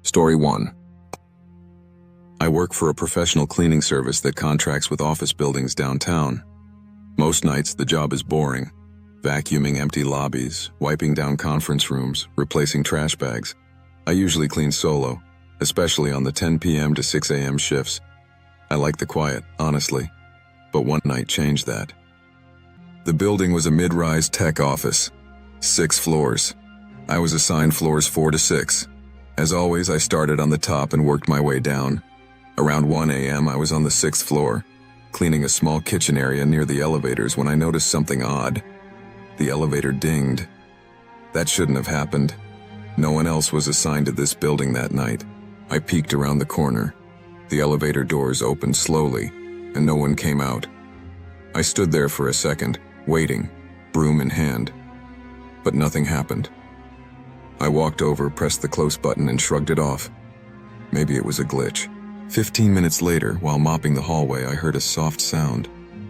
Story 1. I work for a professional cleaning service that contracts with office buildings downtown. Most nights, the job is boring. Vacuuming empty lobbies, wiping down conference rooms, replacing trash bags. I usually clean solo, especially on the 10 p.m. to 6 a.m. shifts. I like the quiet, honestly. But one night changed that. The building was a mid-rise tech office. 6 floors. I was assigned floors 4 to 6. As always, I started on the top and worked my way down. Around 1 a.m., I was on the 6th floor, cleaning a small kitchen area near the elevators when I noticed something odd. The elevator dinged. That shouldn't have happened. No one else was assigned to this building that night. I peeked around the corner. The elevator doors opened slowly, and no one came out. I stood there for a second, waiting, broom in hand. But nothing happened. I walked over, pressed the close button, and shrugged it off. Maybe it was a glitch. 15 minutes later, while mopping the hallway, I heard a soft sound.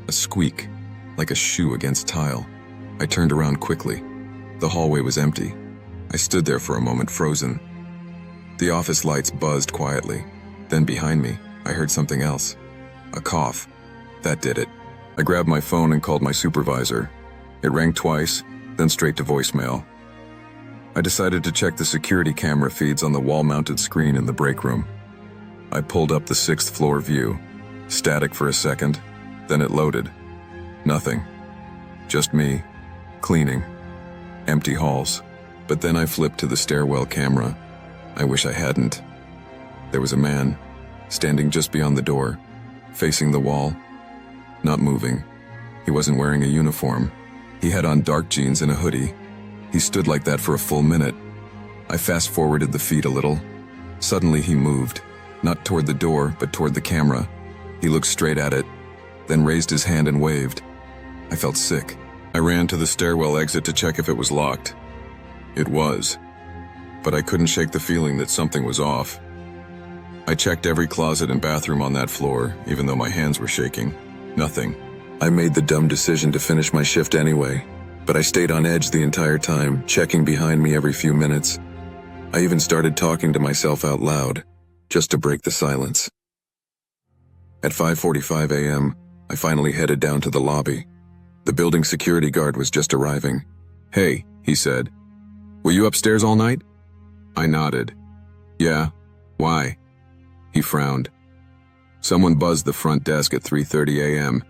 A squeak, like a shoe against tile. I turned around quickly. The hallway was empty. I stood there for a moment, frozen. The office lights buzzed quietly. Then behind me, I heard something else. A cough. That did it. I grabbed my phone and called my supervisor. It rang twice, then straight to voicemail. I decided to check the security camera feeds on the wall-mounted screen in the break room. I pulled up the 6th floor view. Static for a second, then it loaded. Nothing. Just me, cleaning. Empty halls. But then I flipped to the stairwell camera. I wish I hadn't. There was a man, standing just beyond the door, facing the wall, not moving. He wasn't wearing a uniform. He had on dark jeans and a hoodie. He stood like that for a full minute. I fast-forwarded the feed a little. Suddenly he moved, not toward the door, but toward the camera. He looked straight at it, then raised his hand and waved. I felt sick. I ran to the stairwell exit to check if it was locked. It was, but I couldn't shake the feeling that something was off. I checked every closet and bathroom on that floor, even though my hands were shaking. Nothing. I made the dumb decision to finish my shift anyway, but I stayed on edge the entire time, checking behind me every few minutes. I even started talking to myself out loud, just to break the silence. At 5:45 a.m., I finally headed down to the lobby. The building security guard was just arriving. "Hey," he said. "Were you upstairs all night?" I nodded. "Yeah. Why?" He frowned. "Someone buzzed the front desk at 3:30 a.m.,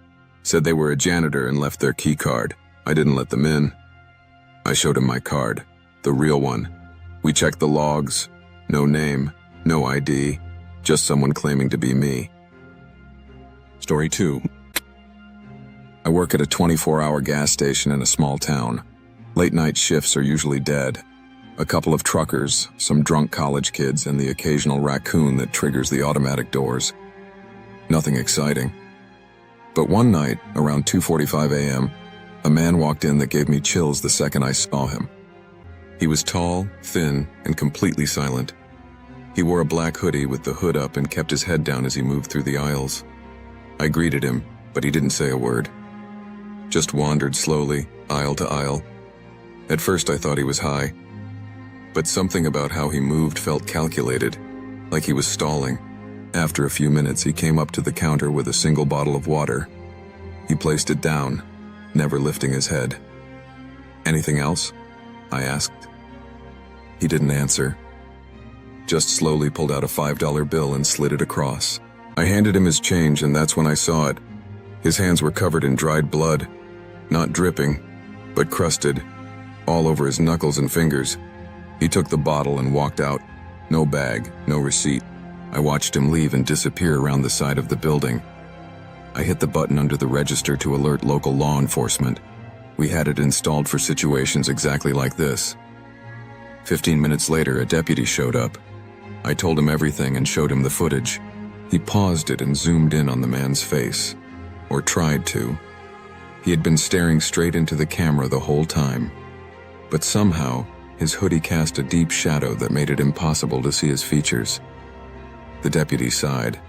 said they were a janitor and left their key card. I didn't let them in." I showed him my card, the real one. We checked the logs. No name, no ID, just someone claiming to be me. Story 2. I work at a 24-hour gas station in a small town. Late-night shifts are usually dead. A couple of truckers, some drunk college kids, and the occasional raccoon that triggers the automatic doors. Nothing exciting. But one night, around 2:45 a.m., a man walked in that gave me chills the second I saw him. He was tall, thin, and completely silent. He wore a black hoodie with the hood up and kept his head down as he moved through the aisles. I greeted him, but he didn't say a word. Just wandered slowly, aisle to aisle. At first I thought he was high, but something about how he moved felt calculated, like he was stalling. After a few minutes, he came up to the counter with a single bottle of water. He placed it down, never lifting his head. "Anything else?" I asked. He didn't answer. Just slowly pulled out a $5 bill and slid it across. I handed him his change, and that's when I saw it. His hands were covered in dried blood, not dripping, but crusted, all over his knuckles and fingers. He took the bottle and walked out. No bag, no receipt. I watched him leave and disappear around the side of the building. I hit the button under the register to alert local law enforcement. We had it installed for situations exactly like this. 15 minutes later, a deputy showed up. I told him everything and showed him the footage. He paused it and zoomed in on the man's face. Or tried to. He had been staring straight into the camera the whole time. But somehow, his hoodie cast a deep shadow that made it impossible to see his features. The deputy sighed.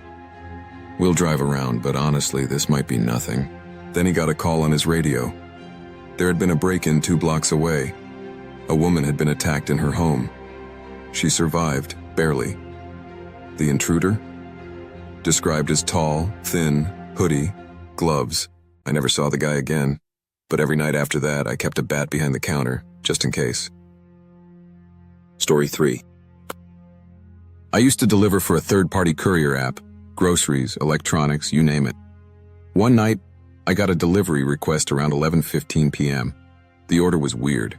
"We'll drive around, but honestly, this might be nothing." Then he got a call on his radio. There had been a break-in 2 blocks away. A woman had been attacked in her home. She survived, barely, The intruder? Described as tall, thin, hoodie, gloves. I never saw the guy again, but every night after that I kept a bat behind the counter, just in case. Story 3. I used to deliver for a third-party courier app, groceries, electronics, you name it. One night, I got a delivery request around 11:15 p.m. The order was weird.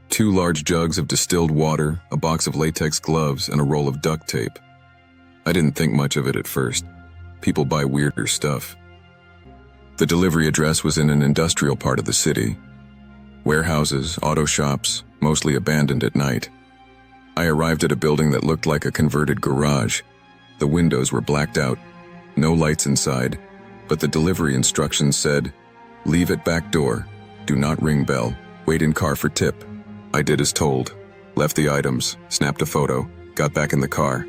2 large jugs of distilled water, a box of latex gloves, and a roll of duct tape. I didn't think much of it at first. People buy weirder stuff. The delivery address was in an industrial part of the city. Warehouses, auto shops, mostly abandoned at night. I arrived at a building that looked like a converted garage. The windows were blacked out, no lights inside, but the delivery instructions said, "Leave at back door, do not ring bell, wait in car for tip." I did as told, left the items, snapped a photo, got back in the car.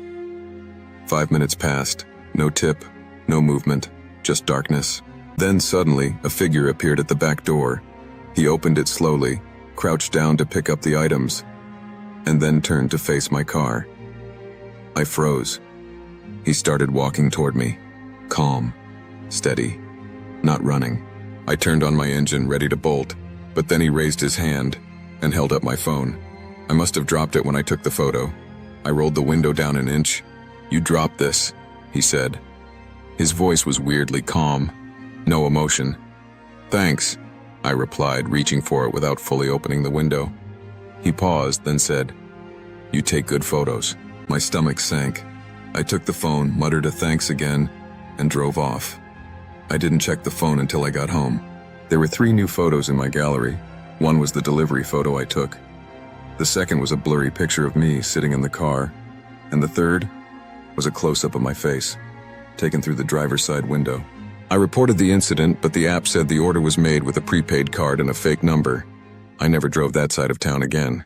5 minutes passed, no tip, no movement, just darkness. Then suddenly, a figure appeared at the back door. He opened it slowly, crouched down to pick up the items, and then turned to face my car. I froze. He started walking toward me, calm, steady, not running. I turned on my engine, ready to bolt, but then he raised his hand and held up my phone. I must have dropped it when I took the photo. I rolled the window down an inch. "You dropped this," he said. His voice was weirdly calm, no emotion. "Thanks," I replied, reaching for it without fully opening the window. He paused, then said, "You take good photos." My stomach sank. I took the phone, muttered a thanks again, and drove off. I didn't check the phone until I got home. There were 3 new photos in my gallery. One was the delivery photo I took. The second was a blurry picture of me sitting in the car. And the third was a close-up of my face, taken through the driver's side window. I reported the incident, but the app said the order was made with a prepaid card and a fake number. I never drove that side of town again.